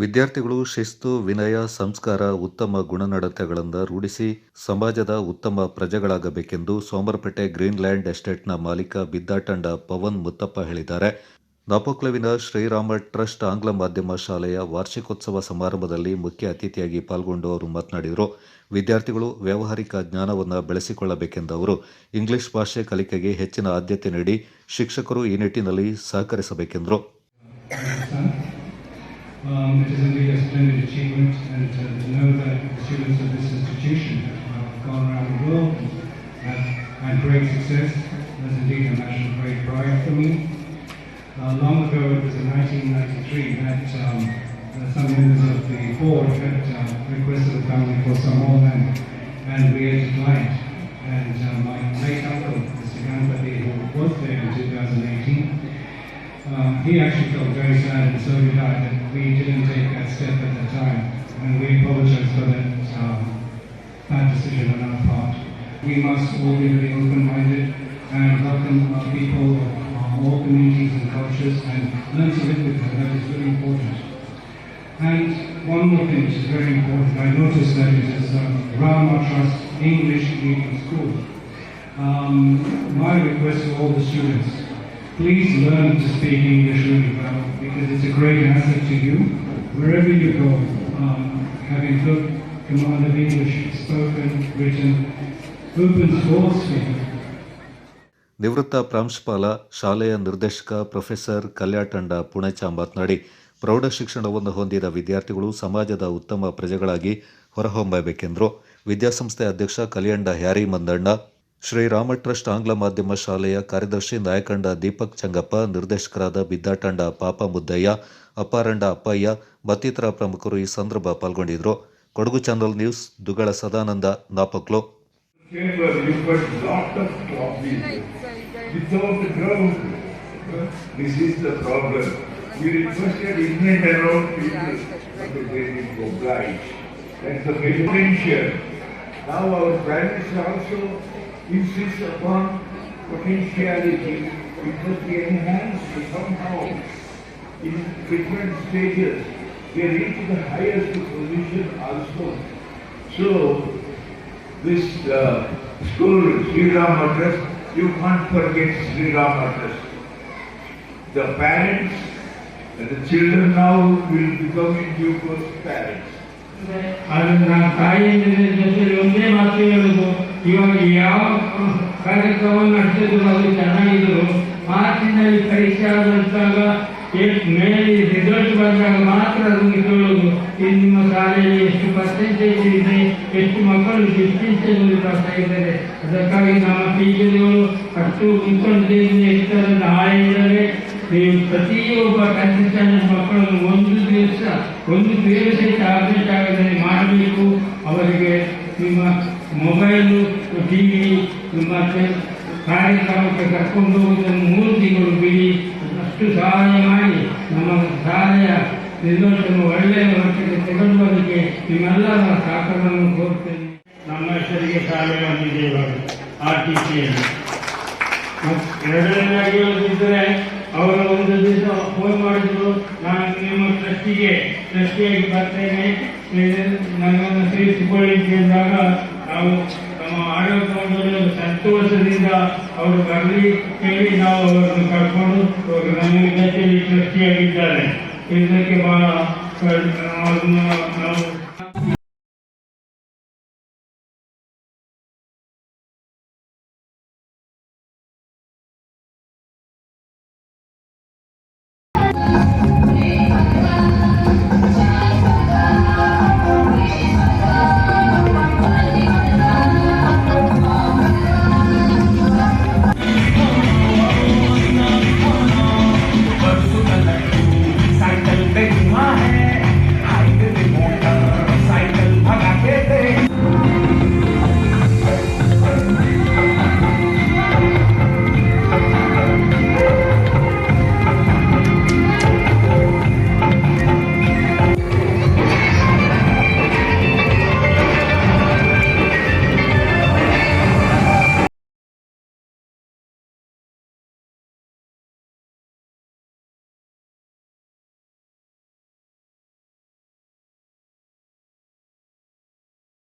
ವಿದ್ಯಾರ್ಥಿಗಳು ಶಿಸ್ತು, ವಿನಯ, ಸಂಸ್ಕಾರ, ಉತ್ತಮ ಗುಣನಡತೆಗಳನ್ನು ರೂಢಿಸಿ ಸಮಾಜದ ಉತ್ತಮ ಪ್ರಜೆಗಳಾಗಬೇಕೆಂದು ಸೋಮರಪೇಟೆ ಗ್ರೀನ್ಲ್ಯಾಂಡ್ ಎಸ್ಟೇಟ್ನ ಮಾಲೀಕ ಬಿದ್ದಾಟಂಡ ಪವನ್ ಮುತ್ತಪ್ಪ ಹೇಳಿದ್ದಾರೆ. ನಾಪೋಕ್ಲುವಿನ ಶ್ರೀರಾಮ ಟ್ರಸ್ಟ್ ಆಂಗ್ಲ ಮಾಧ್ಯಮ ಶಾಲೆಯ ವಾರ್ಷಿಕೋತ್ಸವ ಸಮಾರಂಭದಲ್ಲಿ ಮುಖ್ಯ ಅತಿಥಿಯಾಗಿ ಪಾಲ್ಗೊಂಡು ಅವರು ಮಾತನಾಡಿದರು. ವಿದ್ಯಾರ್ಥಿಗಳು ವ್ಯಾವಹಾರಿಕ ಜ್ಞಾನವನ್ನು ಬೆಳೆಸಿಕೊಳ್ಳಬೇಕೆಂದ ಅವರು ಇಂಗ್ಲಿಷ್ ಭಾಷೆ ಕಲಿಕೆಗೆ ಹೆಚ್ಚಿನ ಆದ್ಯತೆ ನೀಡಿ ಶಿಕ್ಷಕರು ಈ ನಿಟ್ಟಿನಲ್ಲಿ ಸಹಕರಿಸಬೇಕೆಂದರು. It is indeed a splendid achievement, and to know that the students of this institution have gone around the world and had great success is indeed a matter of great pride for me. Long ago, it was in 1993 that some members of the board had requested the family for some more land, and we had declined. And my late uncle, Mr. Ganpati, who was there in 2018, he actually felt very sad, and so did I, that we didn't take that step at the time, and we apologize for that bad decision on our part. We must all be very open-minded and welcome people of all communities and cultures and learn to live with them. That is very important. And one more thing which is very important, I noticed that it is Rama Trust English Medium School. My request to all the students, please learn to speak English really well, because it's a great asset to you. Wherever you go, having good command of English, spoken, written, opens doors for you. ನಿವೃತ್ತ ಪ್ರಾಂಶುಪಾಲ, ಶಾಲೆಯ ನಿರ್ದೇಶಕ professor ಕಲ್ಯಾಟಂಡ ಪುಣೆಚ ಮಾತನಾಡಿ, ಪ್ರೌಢ ಶಿಕ್ಷಣವನ್ನು ಹೊಂದಿದ ವಿದ್ಯಾರ್ಥಿಗಳು ಸಮಾಜದ ಉತ್ತಮ ಪ್ರಜೆಗಳಾಗಿ ಹೊರಹೊಮ್ಮಬೇಕೆಂದರು. ವಿದ್ಯಾಸಂಸ್ಥೆ ಅಧ್ಯಕ್ಷ ಕಲಿಯಂಡ ಹ್ಯಾರಿ ಮಂದಣ್ಣ, ಶ್ರೀರಾಮ ಟ್ರಸ್ಟ್ ಆಂಗ್ಲ ಮಾಧ್ಯಮ ಶಾಲೆಯ ಕಾರ್ಯದರ್ಶಿ ನಾಯಕಂಡ ದೀಪಕ್ ಚಂಗಪ್ಪ, ನಿರ್ದೇಶಕರಾದ ಬಿದ್ದಾಟಂಡ ಪಾಪ ಮುದ್ದಯ್ಯ, ಅಪ್ಪಾರಂಡ ಅಪ್ಪಯ್ಯ ಮತ್ತಿತರ ಪ್ರಮುಖರು ಈ ಸಂದರ್ಭ ಪಾಲ್ಗೊಂಡಿದ್ದರು. ಕೊಡಗು ಚಾನಲ್ ನ್ಯೂಸ್, ದುಗಳ ಸದಾನಂದ, ನಾಪಕ್ಲು. Insist upon potentiality, it must be enhanced somehow in different stages. They reach the highest position also. So, this school, Srirama Trust, you can't forget Srirama Trust. The parents and the children now will become in due course parents. ನಾನು ತಾಯಿಯ ಜೊತೆಲಿ ಒಂದೇ ಮಾತು ಹೇಳುವುದು, ಇವಾಗ ಯಾವ ಕಾರ್ಯಕ್ರಮವನ್ನು ನಡೆಸಿದ್ರು ಅದು ಚೆನ್ನಾಗಿದ್ರು, ಮಾರ್ಚಿನಲ್ಲಿ ಪರೀಕ್ಷೆ ಆದಾಗ ಮೇಲೆ ರಿಸಲ್ಟ್ ಬಂದಾಗ ಮಾತ್ರ ಅದನ್ನು ಕೇಳೋದು, ನಿಮ್ಮ ಶಾಲೆಯಲ್ಲಿ ಎಷ್ಟು ಪರ್ಸೆಂಟೇಜ್ ಇದೆ, ಎಷ್ಟು ಮಕ್ಕಳು ಡಿಸ್ಟಿಂಕ್ಷನ್ ಬರ್ತಾ ಇದ್ದಾರೆ. ಅದಕ್ಕಾಗಿ ನಮ್ಮ ಟೀಚರ್ಗಳು ಅಷ್ಟು ಮುನ್ಕೊಂಡಿದ್ದರಿಂದ ಇಷ್ಟರನ್ನು ಹಾಳಿದ್ದಾರೆ. ನೀವು ಪ್ರತಿಯೊಬ್ಬ ಕನ್ಸಿಸ್ಟೆಂಟ್ ಮಕ್ಕಳನ್ನು ಒಂದು ದಿವಸ ಒಂದು ಸಹಿತ ಅಪ್ಡೇಟ್ ಆಗದೆ ಮಾಡಬೇಕು. ಅವರಿಗೆ ನಿಮ್ಮ ಮೊಬೈಲು, ಟಿವಿ ಮತ್ತು ಕಾರ್ಯಕ್ರಮಕ್ಕೆ ಕರ್ಕೊಂಡು ಹೋಗುವುದನ್ನು 3 ತಿಂಗಳು ಬಿಡಿ, ಅಷ್ಟು ಸಹಾಯ ಮಾಡಿ ನಮ್ಮ ಶಾಲೆಯ ರಿಸಲ್ಟನ್ನು ಒಳ್ಳೆಯ ಮಟ್ಟಕ್ಕೆ ತಗೊಂಡು ಬರಲಿಕ್ಕೆ ನಿಮ್ಮೆಲ್ಲರ ಸಹಕಾರವನ್ನು ಕೋರ್ತೇನೆ. ನಮ್ಮ ಹೆಸರಿಗೆ ಶಾಲೆ ಬಂದಿದೆ ಇವಾಗ RTCಯಲ್ಲಿ. ಎರಡನೇದಾಗಿ ಹೇಳುತ್ತಿದ್ದರೆ, ಅವರು ಒಂದು ದಿವಸ ಫೋನ್ ಮಾಡಿದ್ರು, ನಾನು ನಿಮ್ಮ ಟ್ರಸ್ಟಿಯಾಗಿ ಬರ್ತೇನೆ, ನನ್ನನ್ನು ಸೇರಿಸಿಕೊಳ್ಳಿ ಎಂದಾಗ ನಾವು ನಮ್ಮ ಆಡಳಿತ ಸಂತೋಷದಿಂದ ಅವರು ಬರಲಿ ಹೇಳಿ ನಾವು ಅವರನ್ನು ಕರ್ಕೊಂಡು ನಮ್ಮ ಜೊತೆಯಲ್ಲಿ ಟ್ರಸ್ಟಿಯಾಗಿದ್ದಾರೆ. ಇದಕ್ಕೆ ಬಹಳ ನಾವು साइकिल पे धुआं है, हाइट पे मोटा